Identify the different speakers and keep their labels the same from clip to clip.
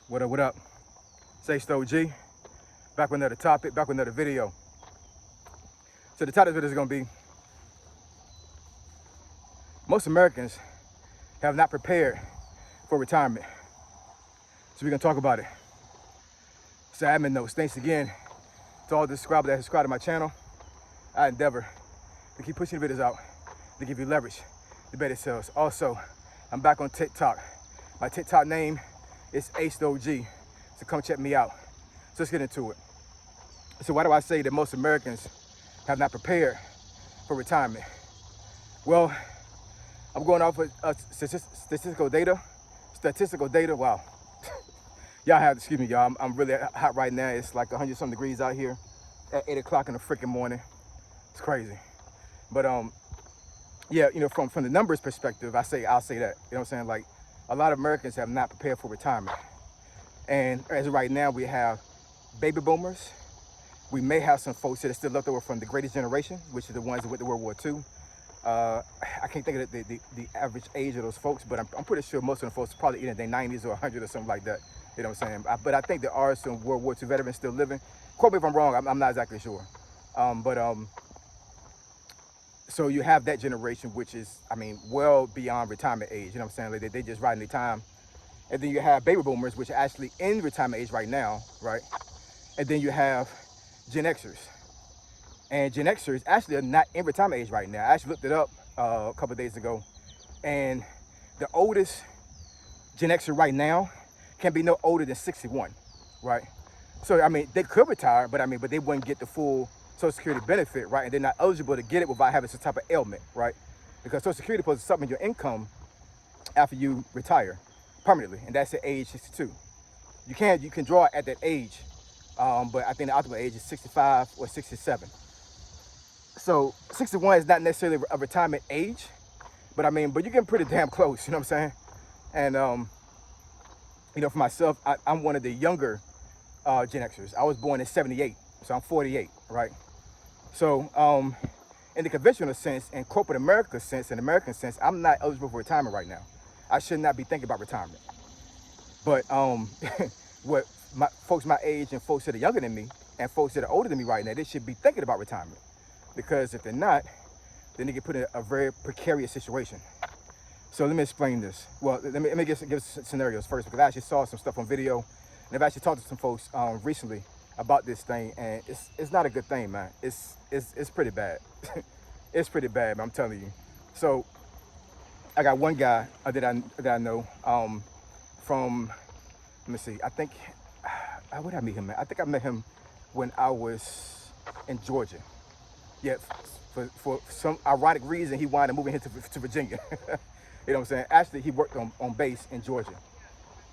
Speaker 1: What up, what up? Say Stow G. Back with another topic, back with another video. So the title of the video is gonna be, most Americans have not prepared for retirement. So we're gonna talk about it. So admin notes, thanks again to all the subscribers that subscribe to my channel. I endeavor to keep pushing the videos out to give you leverage to better sales. Also, I'm back on TikTok. My TikTok name is ASTOG, so come check me out. So let's get into it. So why do I say that most Americans have not prepared for retirement? Well, I'm going off of statistical data. Wow. Y'all have, excuse me, y'all. I'm really hot right now. It's like 100-some degrees out here at 8 o'clock in the freaking morning. It's crazy. But yeah, you know, from the numbers perspective, I'll say that. You know what I'm saying? Like, a lot of Americans have not prepared for retirement. And as of right now, we have baby boomers. We may have some folks that are still left over from the greatest generation, which are the ones that went to World War II. I can't think of the average age of those folks, but I'm pretty sure most of them folks are probably either in their 90s or 100 or something like that. You know what I'm saying? But I think there are some World War II veterans still living. Quote me if I'm wrong, I'm not exactly sure. So you have that generation, which is, I mean, well beyond retirement age. You know what I'm saying? Like they just riding their time. And then you have baby boomers, which are actually in retirement age right now, right? And then you have Gen Xers. And Gen Xers actually are not in retirement age right now. I actually looked it up a couple of days ago. And the oldest Gen Xer right now can be no older than 61, right? So, I mean, they could retire, but they wouldn't get the full Social Security benefit, right? And they're not eligible to get it without having some type of ailment, right? Because Social Security puts something in your income after you retire permanently, and that's at age 62. You can draw at that age, but I think the optimal age is 65 or 67. So 61 is not necessarily a retirement age, but you're getting pretty damn close, you know what I'm saying? And you know, for myself, I'm one of the younger Gen Xers. I was born in 78, so I'm 48, right? So in the conventional sense, in corporate America sense, in American sense, I'm not eligible for retirement right now. I should not be thinking about retirement. But what folks my age and folks that are younger than me and folks that are older than me right now, they should be thinking about retirement. Because if they're not, then they get put in a very precarious situation. So let me explain this. Well, let me give scenarios first, because I actually saw some stuff on video, and I've actually talked to some folks recently about this thing, and it's not a good thing, man. It's pretty bad. It's pretty bad, man, I'm telling you. So I got one guy that I know from, let me see, I think, where did I meet him at? I think I met him when I was in Georgia. Yeah, for some ironic reason, he wound up moving here to Virginia. You know what I'm saying? Actually, he worked on base in Georgia.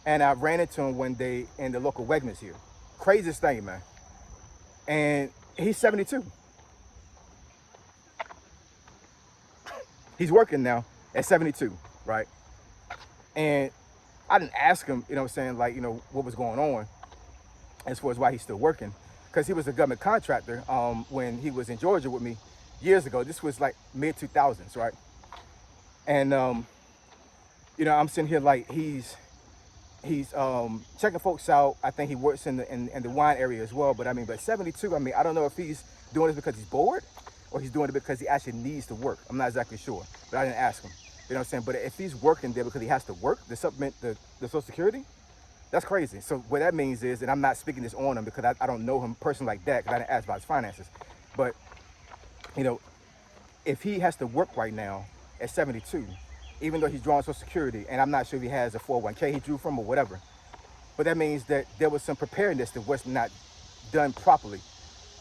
Speaker 1: And I ran into him one day in the local Wegmans here. Craziest thing, man. And he's 72. He's working now at 72, right? And I didn't ask him, you know what I'm saying, like, you know, what was going on as far as why he's still working. Because he was a government contractor when he was in Georgia with me years ago. This was like mid-2000s, right? And, you know, I'm sitting here like he's checking folks out. I think he works in the wine area as well. But 72, I don't know if he's doing this because he's bored or he's doing it because he actually needs to work. I'm not exactly sure, but I didn't ask him. You know what I'm saying? But if he's working there because he has to work to supplement the Social Security, that's crazy. So what that means is, and I'm not speaking this on him because I don't know him personally like that because I didn't ask about his finances. But, you know, if he has to work right now at 72, even though he's drawing Social Security, and I'm not sure if he has a 401k he drew from or whatever, but that means that there was some preparedness that was not done properly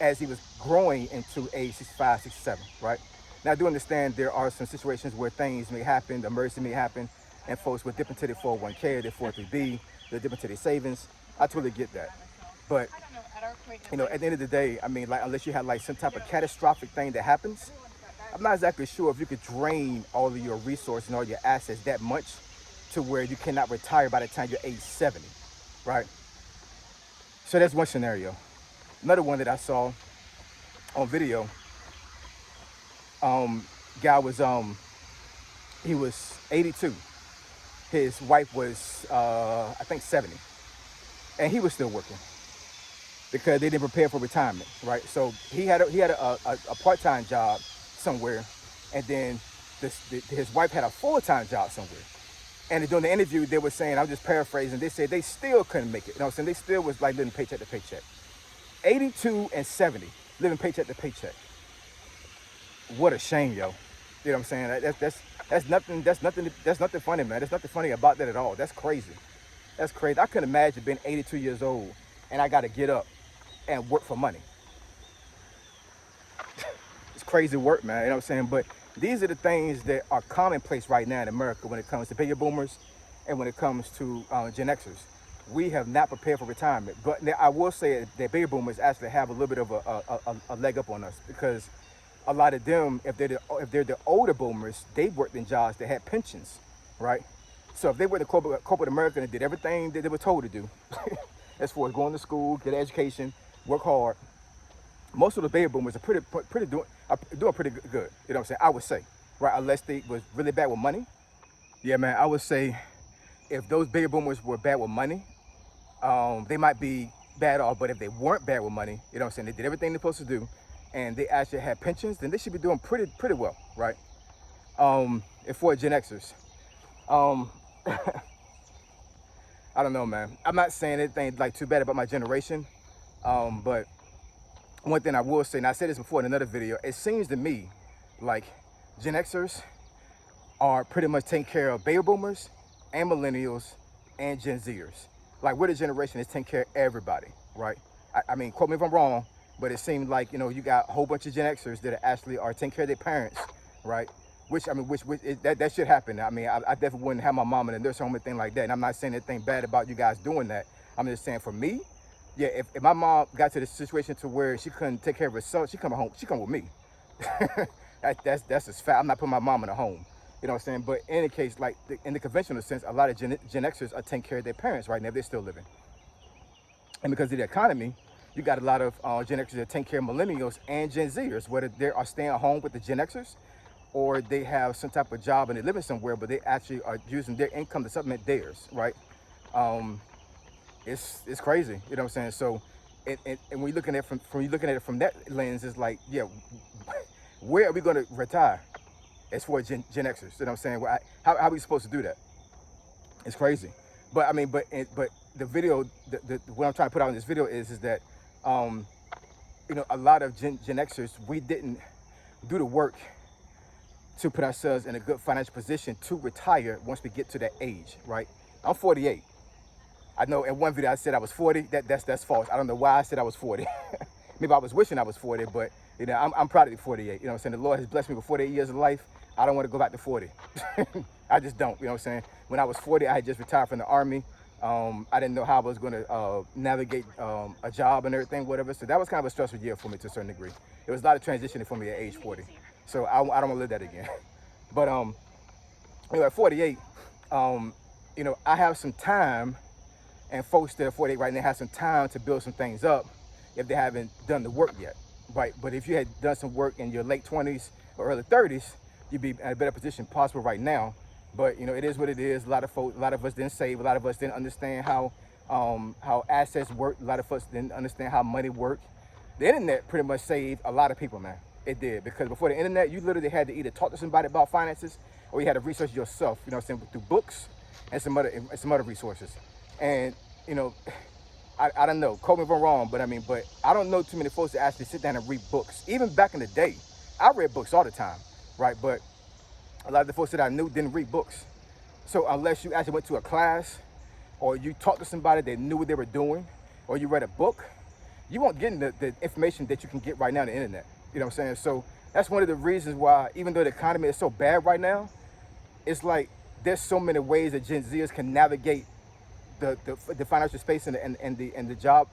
Speaker 1: as he was growing into age 65, 67, right? Now, I do understand there are some situations where things may happen, the emergency may happen, and folks will dip into their 401k or their 403b, they'll dip into their savings. I totally get that. But, you know, at the end of the day, like, unless you have like some type of catastrophic thing that happens, I'm not exactly sure if you could drain all of your resources and all your assets that much to where you cannot retire by the time you're age 70, right? So that's one scenario. Another one that I saw on video, guy was, he was 82. His wife was, I think 70. and he was still working because they didn't prepare for retirement, right? So he had a part-time job somewhere, and then his wife had a full-time job somewhere. And during the interview, they were saying, I'm just paraphrasing, they said they still couldn't make it. You know what I'm saying? They still was like living paycheck to paycheck. 82 and 70, living paycheck to paycheck. What a shame, yo. You know what I'm saying? That's nothing funny, man. There's nothing funny about that at all. That's crazy. That's crazy. I couldn't imagine being 82 years old and I got to get up and work for money. It's crazy work, man. You know what I'm saying? But these are the things that are commonplace right now in America when it comes to baby boomers and when it comes to Gen Xers. We have not prepared for retirement. But I will say that baby boomers actually have a little bit of a leg up on us, because a lot of them, if they're the older boomers, they worked in jobs that had pensions, right? So if they were the corporate America and did everything that they were told to do, as far as going to school, get an education, work hard, most of the baby boomers are doing pretty good. You know what I'm saying? I would say, right? Unless they was really bad with money. Yeah, man. I would say if those baby boomers were bad with money, they might be bad off. But if they weren't bad with money, you know what I'm saying? They did everything they're supposed to do, and they actually had pensions, then they should be doing pretty well, right? And for Gen Xers, I don't know, man. I'm not saying anything like too bad about my generation, but one thing I will say, and I said this before in another video, it seems to me like Gen Xers are pretty much taking care of baby boomers and millennials and Gen Zers. Like, we're the generation that's taking care of everybody, right? I mean, quote me if I'm wrong, but it seems like, you know, you got a whole bunch of Gen Xers that actually are taking care of their parents, right? Which that should happen. I mean, I definitely wouldn't have my mom in a nursing home or anything like that. And I'm not saying anything bad about you guys doing that. I'm just saying, for me, yeah, if my mom got to the situation to where she couldn't take care of herself, she come home, she come with me. that's just fact. I'm not putting my mom in a home. You know what I'm saying? But in any case, like in the conventional sense, a lot of Gen Xers are taking care of their parents right now. They're still living. And because of the economy, you got a lot of Gen Xers that are taking care of millennials and Gen Zers, whether they are staying at home with the Gen Xers or they have some type of job and they're living somewhere, but they actually are using their income to supplement theirs, right? It's crazy, you know what I'm saying? So, and when you're looking at it from that lens, it's like, yeah, where are we going to retire as for Gen Xers? You know what I'm saying? How are we supposed to do that? It's crazy. But I mean, but the video, what I'm trying to put out in this video is that, you know, a lot of Gen Xers, we didn't do the work to put ourselves in a good financial position to retire once we get to that age, right? I'm 48. I know in one video I said I was 40. That's false. I don't know why I said I was 40. Maybe I was wishing I was 40, but you know, I'm proud to be 48. You know what I'm saying? The Lord has blessed me with 48 years of life. I don't want to go back to 40. I just don't. You know what I'm saying? When I was 40, I had just retired from the Army. I didn't know how I was going to navigate a job and everything, whatever. So that was kind of a stressful year for me to a certain degree. It was a lot of transitioning for me at age 40. So I don't want to live that again. But anyway, at 48, you know, I have some time, and folks that are 48 right now have some time to build some things up if they haven't done the work yet, right? But if you had done some work in your late 20s or early 30s, you'd be in a better position possible right now. But you know, it is what it is. A lot of us didn't save. A lot of us didn't understand how assets work. A lot of us didn't understand how money worked. The internet pretty much saved a lot of people, man. It did, because before the internet, you literally had to either talk to somebody about finances or you had to research yourself. You know what I'm saying, through books and some other resources. And you know, I don't know. Quote me if I'm wrong, but I don't know too many folks that actually sit down and read books. Even back in the day, I read books all the time, right? But a lot of the folks that I knew didn't read books. So unless you actually went to a class or you talked to somebody that knew what they were doing, or you read a book, you won't get the information that you can get right now on the internet. You know what I'm saying? So that's one of the reasons why, even though the economy is so bad right now, it's like there's so many ways that Gen Zers can navigate the financial space and the job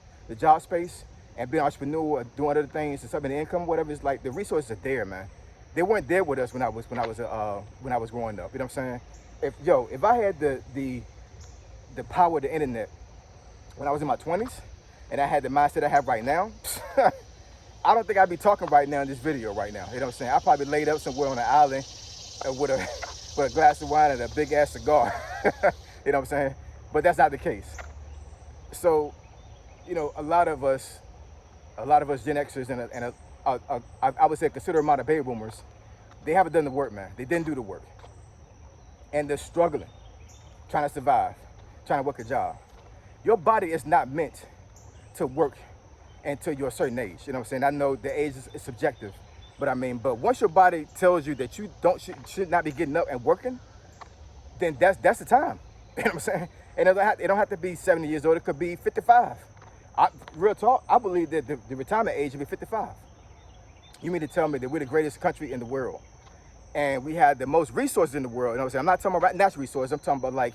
Speaker 1: space, and being an entrepreneur or doing other things and supplementing income, whatever. It's like the resources are there, man. They weren't there with us when I was growing up. You know what I'm saying? If I had the power of the internet when I was in my 20s, and I had the mindset I have right now, I don't think I'd be talking right now in this video right now. You know what I'm saying? I'd probably laid up somewhere on an island with a glass of wine and a big ass cigar. You know what I'm saying? But that's not the case. So, a lot of us Gen Xers I would say a considerable amount of baby boomers, they haven't done the work, man. They didn't do the work, and they're struggling, trying to survive, trying to work a job. Your body is not meant to work until you're a certain age. You know what I'm saying? I know the age is subjective, but once your body tells you that you should not be getting up and working, then that's the time. You know what I'm saying? And it don't have to be 70 years old. It could be 55. Real talk, I believe that the retirement age should be 55. You mean to tell me that we're the greatest country in the world, and we have the most resources in the world? You know what I'm saying? I'm not talking about natural resources. I'm talking about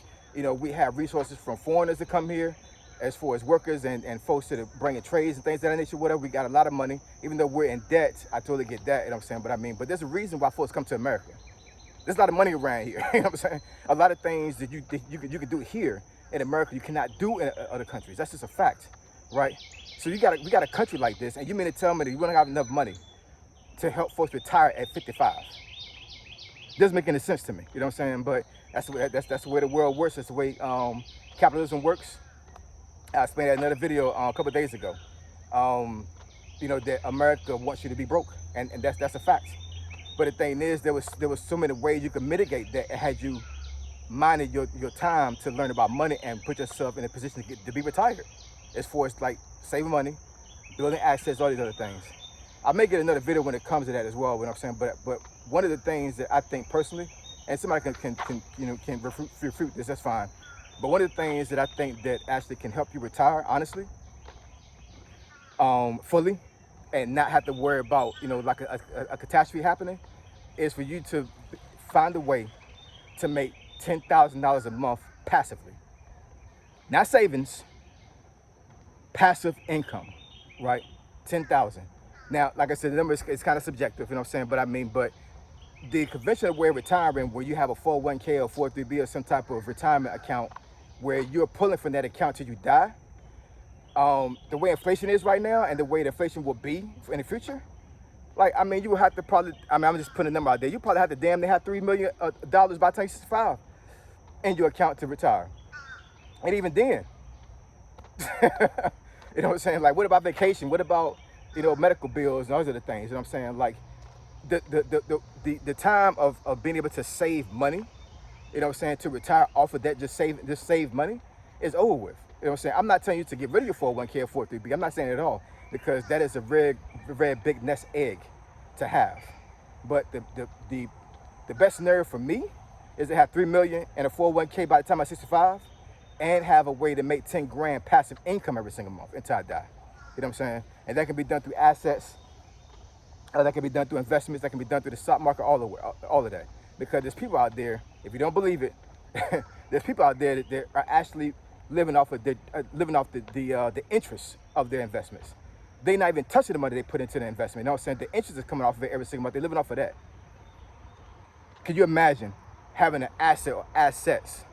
Speaker 1: we have resources from foreigners that come here, as far as workers and folks that are bringing trades and things of that nature, whatever. We got a lot of money, even though we're in debt. I totally get that, you know what I'm saying? But there's a reason why folks come to America. There's a lot of money around here, you know what I'm saying? A lot of things that you can do here in America, you cannot do in other countries. That's just a fact, right? So we got a country like this, and you mean to tell me that you don't have enough money to help folks retire at 55? Doesn't make any sense to me, you know what I'm saying? But that's the way the world works. That's the way capitalism works. I explained that in another video a couple of days ago. That America wants you to be broke, and that's a fact. But the thing is, there was so many ways you could mitigate that had you minded your time to learn about money and put yourself in a position to be retired. As far as like saving money, building assets, all these other things. I may get another video when it comes to that as well. You know what I'm saying? But one of the things that I think personally, and somebody can refute this, that's fine. But one of the things that I think that actually can help you retire, honestly, fully, and not have to worry about, like a catastrophe happening, is for you to find a way to make $10,000 a month passively. Not savings, passive income, right? 10,000. Now, like I said, the number is kind of subjective, you know what I'm saying? But the conventional way of retiring, where you have a 401k or 403b or some type of retirement account where you're pulling from that account till you die, the way inflation is right now and the way the inflation will be in the future, you would have to probably, I'm just putting a number out there, you probably have to damn near have $3 million by the time you're 65 in your account to retire. And even then, you know what I'm saying? Like, what about vacation? What about, medical bills and those other things? You know what I'm saying? Like, the time of being able to save money, you know what I'm saying, to retire off of that, just save money, is over with. You know what I'm saying? I'm not telling you to get rid of your 401k or 403b. I'm not saying it at all, because that is a very, very big nest egg to have. But the best scenario for me is to have $3 million in a 401k by the time I'm 65, and have a way to make 10 grand passive income every single month until I die. You know what I'm saying? And that can be done through assets, that can be done through investments, that can be done through the stock market, all of that. Because there's people out there, if you don't believe it, there's people out there that are actually living off of the interest of their investments. They're not even touching the money they put into the investment. You know what I'm saying? The interest is coming off of it every single month. They're living off of that. Can you imagine having an asset or assets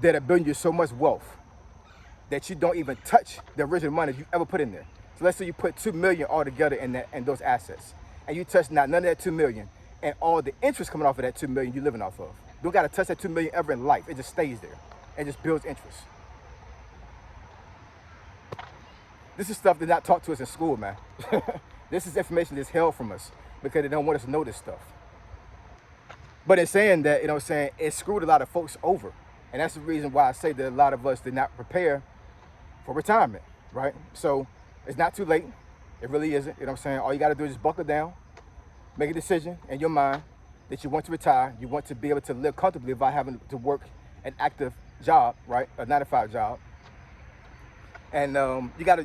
Speaker 1: that are building you so much wealth that you don't even touch the original money you ever put in there? So let's say you put $2 million all together in those assets, and you touch none of that $2 million, and all the interest coming off of that $2 million you're living off of. You don't got to touch that $2 million ever in life. It just stays there and just builds interest. This is stuff that's not taught to us in school, man. This is information that's held from us because they don't want us to know this stuff. But in saying that, you know what I'm saying, it screwed a lot of folks over. And that's the reason why I say that a lot of us did not prepare for retirement, right? So it's not too late. It really isn't. You know what I'm saying? All you got to do is just buckle down, make a decision in your mind that you want to retire. You want to be able to live comfortably without having to work an active job, right? A 9-to-5 job. And you gotta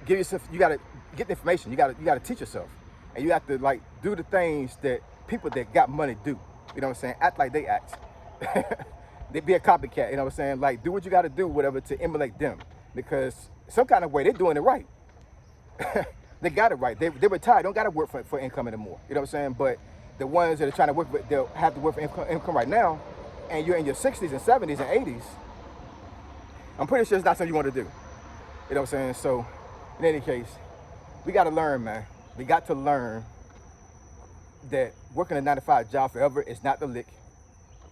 Speaker 1: give yourself, you gotta get the information. You gotta teach yourself, and you have to like do the things that people that got money do. You know what I'm saying? Act like they act. They be a copycat. You know what I'm saying? Like, do what you gotta do, whatever, to emulate them, because some kind of way they're doing it right. They got it right. They retired. Don't gotta work for income anymore. You know what I'm saying? But the ones that are trying to work, they'll have to work for income right now, and you're in your 60s and 70s and 80s. I'm pretty sure it's not something you want to do. You know what I'm saying? So, in any case, we got to learn, man. We got to learn that working a 9-to-5 job forever is not the lick.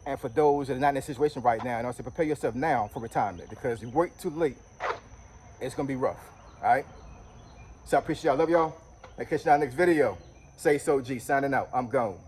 Speaker 1: And for those that are not in this situation right now, and also prepare yourself now for retirement, because if you wait too late, it's gonna be rough. All right. So I appreciate y'all. Love y'all. I'll catch y'all next video. Say so G, signing out. I'm gone.